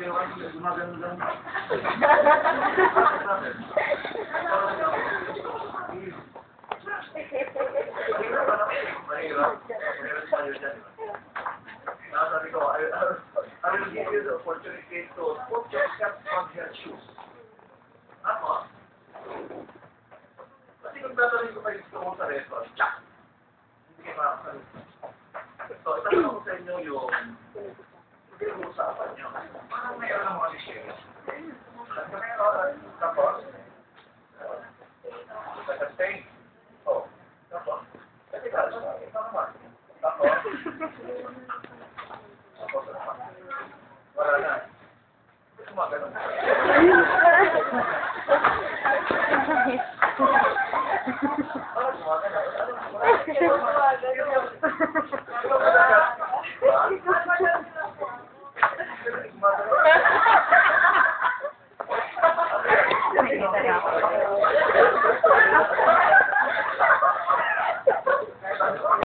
Pero kasi gumagano lang. Sabi ko, I will give you the opportunity to put yourself on your shoes. Ako, kasi kung tatanungin ko kayo gusto mo sa restaurant, tsak! Hindi kayo makakasalit. So, itatanong ko sa inyo yung pinag-uusapan nyo. Parang mayroon ng mga share. Tapos, nag-stay. Oh, tapos, kasi kalas na, ito naman. Tapos, wala na. Gumagano. Nakita na ako.